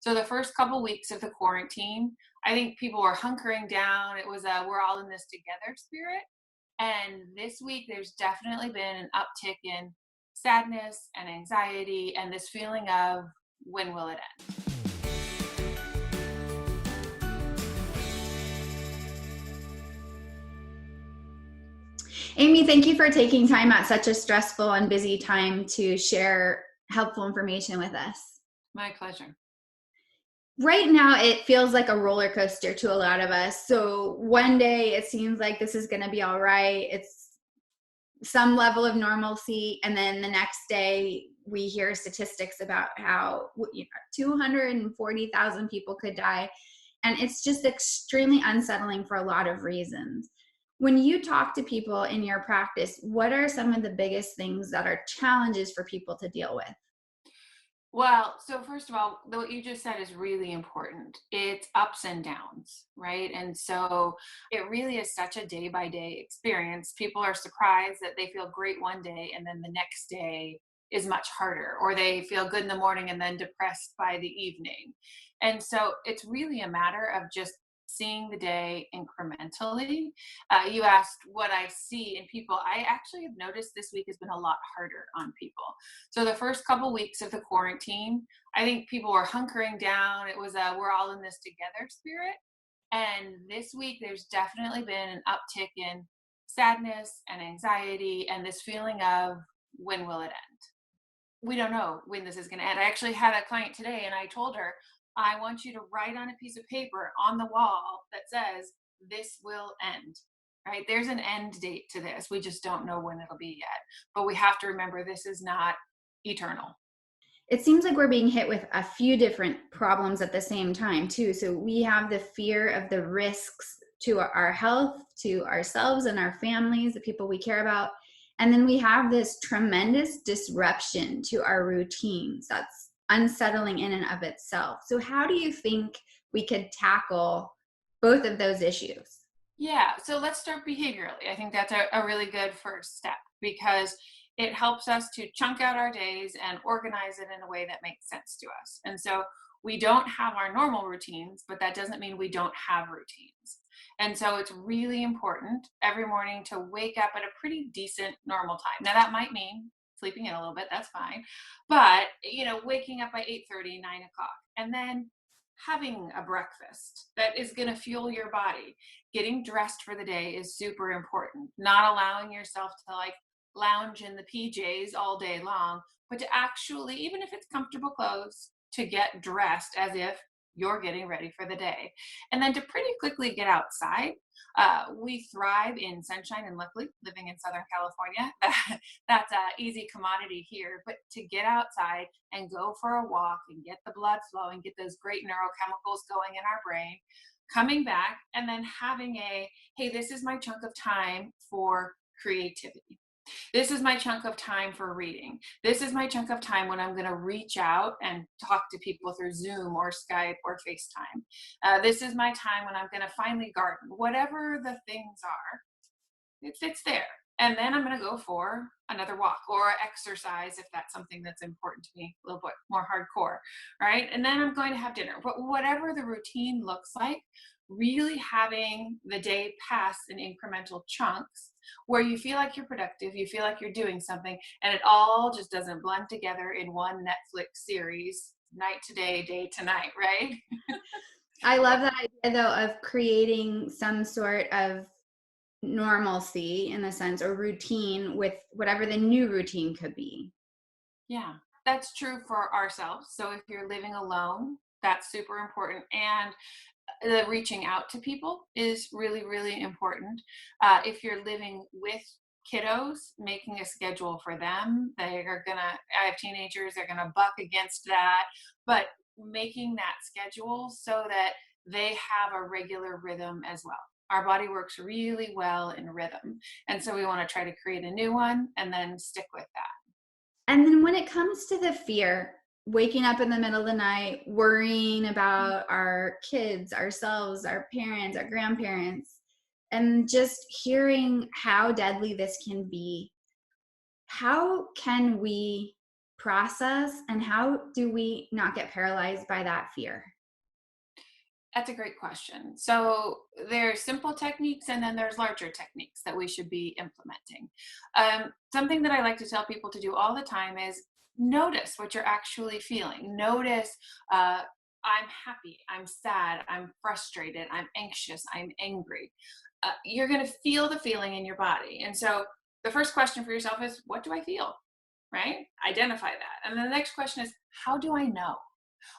So the first couple weeks of the quarantine, I think people were hunkering down. It was a we're all in this together spirit. And this week, there's definitely been an uptick in sadness and anxiety and this feeling of when will it end? Amy, thank you for taking time at such a stressful and busy time to share helpful information with us. My pleasure. Right now, it feels like a roller coaster to a lot of us. So one day it seems like this is going to be all right. It's some level of normalcy. And then the next day we hear statistics about how 240,000 people could die. And it's just extremely unsettling for a lot of reasons. When you talk to people in your practice, what are some of the biggest things that are challenges for people to deal with? Well, so first of all, what you just said is really important. It's ups and downs, right? And so it really is such a day by day experience. People are surprised that they feel great one day and then the next day is much harder, or they feel good in the morning and then depressed by the evening. And so it's really a matter of just seeing the day incrementally. You asked what I see in people. I actually have noticed this week has been a lot harder on people. So the first couple weeks of the quarantine, I think people were hunkering down. It was a we're all in this together spirit. And this week, there's definitely been an uptick in sadness and anxiety and this feeling of when will it end? We don't know when this is going to end. I actually had a client today and I told her, I want you to write on a piece of paper on the wall that says, this will end, right? There's an end date to this. We just don't know when it'll be yet. But we have to remember this is not eternal. It seems like we're being hit with a few different problems at the same time, too. So we have the fear of the risks to our health, to ourselves and our families, the people we care about. And then we have this tremendous disruption to our routines that's unsettling in and of itself. So how do you think we could tackle both of those issues? Yeah, so let's start behaviorally. I think that's a really good first step because it helps us to chunk out our days and organize it in a way that makes sense to us. And so we don't have our normal routines, but that doesn't mean we don't have routines. And so it's really important every morning to wake up at a pretty decent normal time. Now that might mean sleeping in a little bit, that's fine. But, waking up by 8:30, 9 o'clock, and then having a breakfast that is going to fuel your body. Getting dressed for the day is super important. Not allowing yourself to lounge in the PJs all day long, but to actually, even if it's comfortable clothes, to get dressed as if you're getting ready for the day. And then to pretty quickly get outside. We thrive in sunshine, and luckily living in Southern California, that's an easy commodity here. But to get outside and go for a walk and get the blood flowing, get those great neurochemicals going in our brain, coming back and then having hey, this is my chunk of time for creativity. This is my chunk of time for reading. This is my chunk of time when I'm going to reach out and talk to people through Zoom or Skype or FaceTime. This is my time when I'm going to finally garden. Whatever the things are, it's there. And then I'm going to go for another walk or exercise if that's something that's important to me, a little bit more hardcore, right? And then I'm going to have dinner. But whatever the routine looks like, really having the day pass in incremental chunks where you feel like you're productive, you feel like you're doing something, and it all just doesn't blend together in one Netflix series, night to day to night, right? I love that idea, though, of creating some sort of normalcy in the sense or routine with whatever the new routine could be. Yeah, that's true for ourselves. So if you're living alone, that's super important. And the reaching out to people is really, really important. If you're living with kiddos, making a schedule for them. I have teenagers, they're gonna buck against that, but making that schedule so that they have a regular rhythm as well. Our body works really well in rhythm. And so we wanna try to create a new one and then stick with that. And then when it comes to the fear, waking up in the middle of the night, worrying about our kids, ourselves, our parents, our grandparents, and just hearing how deadly this can be, how can we process, and how do we not get paralyzed by that fear? That's a great question. So there's simple techniques and then there's larger techniques that we should be implementing. Something that I like to tell people to do all the time is notice what you're actually feeling. Notice, I'm happy, I'm sad, I'm frustrated, I'm anxious, I'm angry. You're going to feel the feeling in your body. And so the first question for yourself is, what do I feel? Right? Identify that. And then the next question is, how do I know?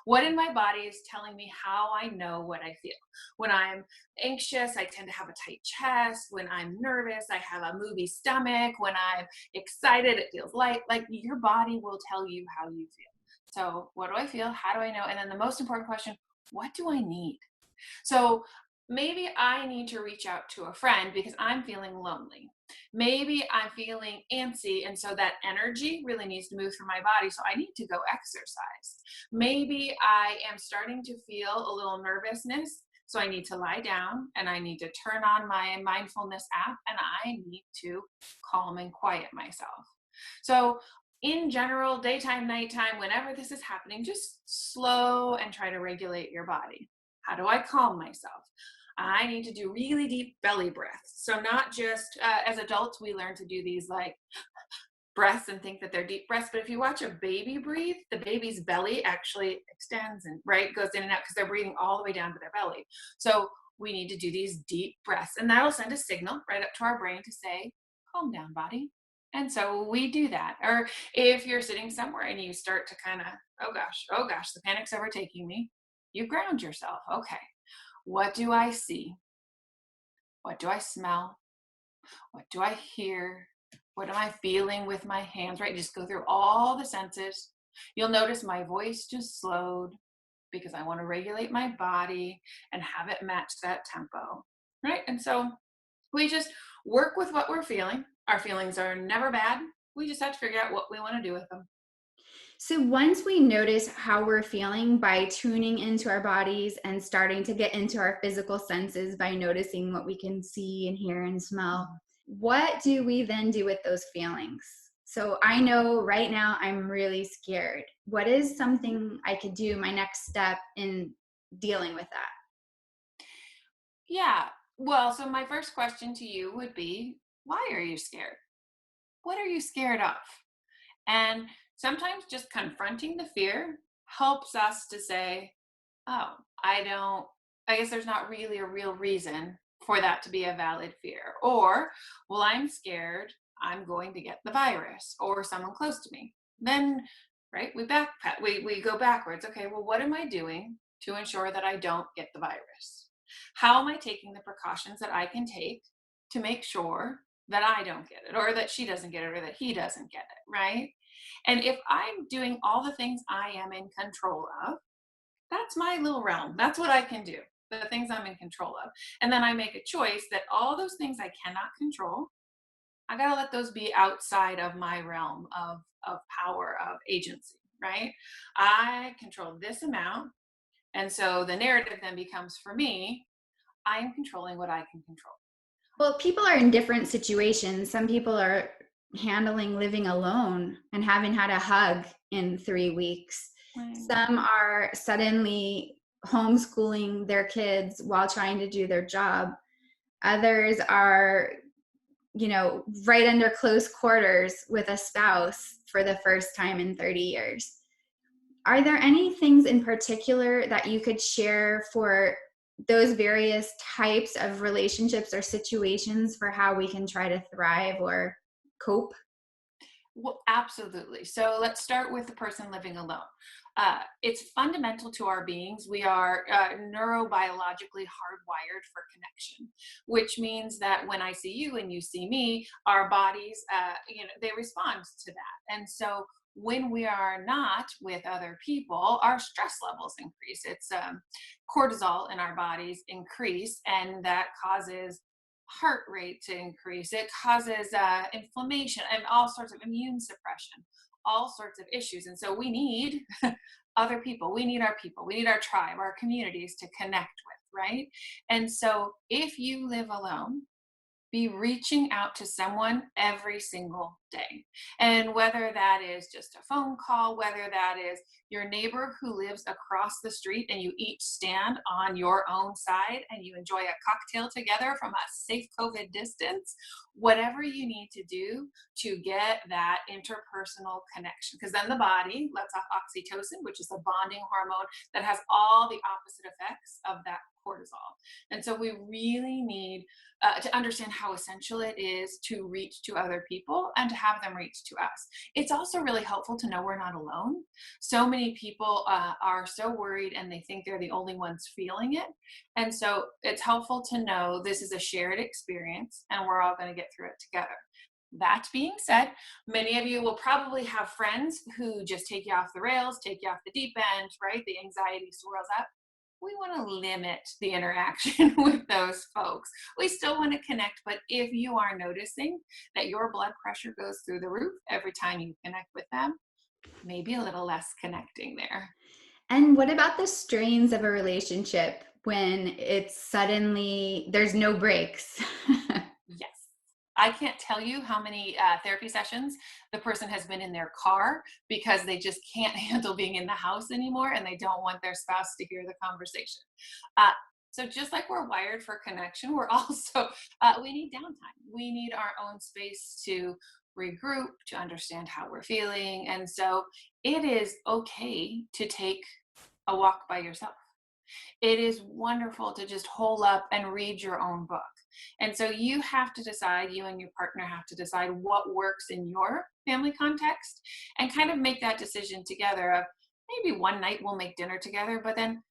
What in my body is telling me how I know what I feel? When I'm anxious, I tend to have a tight chest. When I'm nervous, I have a moody stomach. When I'm excited, it feels light. Like your body will tell you how you feel. So, what do I feel? How do I know? And then the most important question, what do I need? So maybe I need to reach out to a friend because I'm feeling lonely. Maybe I'm feeling antsy, and so that energy really needs to move through my body. So I need to go exercise. Maybe I am starting to feel a little nervousness. So I need to lie down and I need to turn on my mindfulness app and I need to calm and quiet myself. So in general, daytime, nighttime, whenever this is happening, just slow and try to regulate your body. How do I calm myself? I need to do really deep belly breaths. So, not just as adults, we learn to do these like breaths and think that they're deep breaths. But if you watch a baby breathe, the baby's belly actually extends and right goes in and out because they're breathing all the way down to their belly. So, we need to do these deep breaths, and that'll send a signal right up to our brain to say, calm down, body. And so we do that. Or if you're sitting somewhere and you start to kind of, oh gosh, the panic's overtaking me, you ground yourself. Okay, what do I see? What do I smell? What do I hear? What am I feeling with my hands? Right? Just go through all the senses. You'll notice my voice just slowed because I want to regulate my body and have it match that tempo. Right? And so we just work with what we're feeling. Our feelings are never bad. We just have to figure out what we want to do with them. So once we notice how we're feeling by tuning into our bodies and starting to get into our physical senses by noticing what we can see and hear and smell, what do we then do with those feelings? So I know right now I'm really scared. What is something I could do, my next step in dealing with that? Yeah. Well, so my first question to you would be, why are you scared? What are you scared of? And sometimes just confronting the fear helps us to say, oh, I guess there's not really a real reason for that to be a valid fear. Or, well, I'm scared I'm going to get the virus or someone close to me. Then, right, we go backwards. Okay, well, what am I doing to ensure that I don't get the virus? How am I taking the precautions that I can take to make sure that I don't get it or that she doesn't get it or that he doesn't get it, right? And if I'm doing all the things I am in control of, that's my little realm. That's what I can do, the things I'm in control of. And then I make a choice that all those things I cannot control, I got to let those be outside of my realm of power, of agency, right? I control this amount. And so the narrative then becomes for me, I am controlling what I can control. Well, people are in different situations. Some people are handling living alone and haven't had a hug in 3 weeks. Right. Some are suddenly homeschooling their kids while trying to do their job. Others are, right under close quarters with a spouse for the first time in 30 years. Are there any things in particular that you could share for those various types of relationships or situations for how we can try to thrive or cope? Well, absolutely. So let's start with the person living alone. It's fundamental to our beings. We are neurobiologically hardwired for connection, which means that when I see you and you see me, our bodies, they respond to that. And so when we are not with other people, our stress levels increase. It's cortisol in our bodies increase, and that causes heart rate to increase. It causes inflammation and all sorts of immune suppression, all sorts of issues. And so we need other people. We need our people. We need our tribe, our communities to connect with, right? And so if you live alone, be reaching out to someone every single day. And whether that is just a phone call, whether that is your neighbor who lives across the street and you each stand on your own side and you enjoy a cocktail together from a safe COVID distance, whatever you need to do to get that interpersonal connection. Because then the body lets off oxytocin, which is a bonding hormone that has all the opposite effects of that cortisol. And so we really need to understand how essential it is to reach to other people and to have them reach to us. It's also really helpful to know we're not alone. So many people are so worried and they think they're the only ones feeling it. And so it's helpful to know this is a shared experience and we're all going to get through it together. That being said, many of you will probably have friends who just take you off the rails, take you off the deep end, right? The anxiety swirls up. We want to limit the interaction with those folks. We still want to connect, but if you are noticing that your blood pressure goes through the roof every time you connect with them, maybe a little less connecting there. And what about the strains of a relationship when it's suddenly there's no breaks? Yes. I can't tell you how many therapy sessions the person has been in their car because they just can't handle being in the house anymore and they don't want their spouse to hear the conversation. Uh, so just like we're wired for connection, we're also, we need downtime. We need our own space to regroup, to understand how we're feeling. And so it is okay to take a walk by yourself. It is wonderful to just hole up and read your own book. And so you have to decide, you and your partner have to decide what works in your family context and kind of make that decision together of maybe one night we'll make dinner together, but then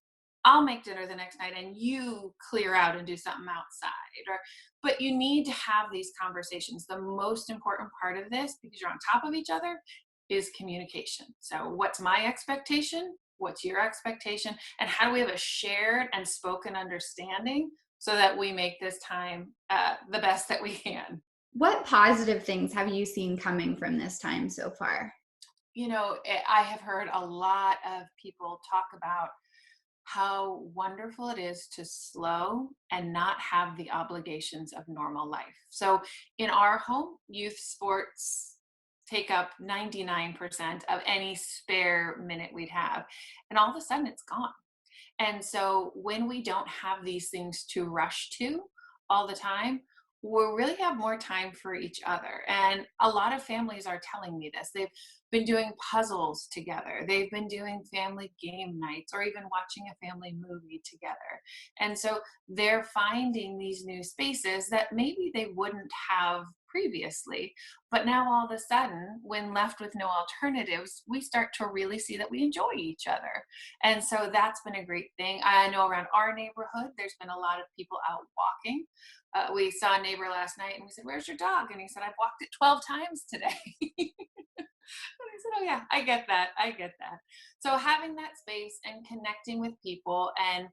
I'll make dinner the next night and you clear out and do something outside. Or but you need to have these conversations. The most important part of this, because you're on top of each other, is communication. So what's my expectation? What's your expectation? And how do we have a shared and spoken understanding so that we make this time the best that we can? What positive things have you seen coming from this time so far? I have heard a lot of people talk about how wonderful it is to slow and not have the obligations of normal life. So in our home, youth sports take up 99% of any spare minute we'd have. And all of a sudden it's gone. And so when we don't have these things to rush to all the time, we really have more time for each other. And a lot of families are telling me this. They've been doing puzzles together. They've been doing family game nights or even watching a family movie together. And so they're finding these new spaces that maybe they wouldn't have previously. But now all of a sudden, when left with no alternatives, we start to really see that we enjoy each other. And so that's been a great thing. I know around our neighborhood, there's been a lot of people out walking. We saw a neighbor last night and we said, "Where's your dog?" And he said, "I've walked it 12 times today." And I said, "Oh, yeah, I get that. I get that." So having that space and connecting with people. And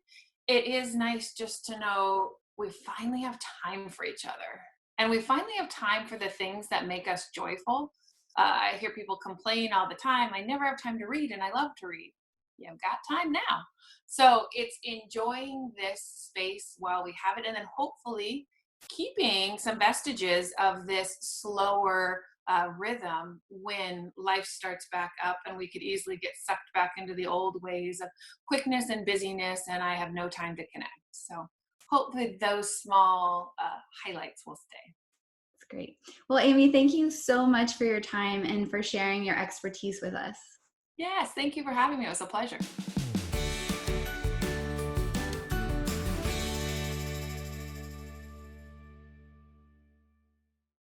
it is nice just to know we finally have time for each other. And we finally have time for the things that make us joyful. I hear people complain all the time. I never have time to read, and I love to read. You've got time now. So it's enjoying this space while we have it, and then hopefully keeping some vestiges of this slower rhythm when life starts back up and we could easily get sucked back into the old ways of quickness and busyness and I have no time to connect. So hopefully those small highlights will stay. It's great. Well, Amy, thank you so much for your time and for sharing your expertise with us. Yes, thank you for having me. It was a pleasure.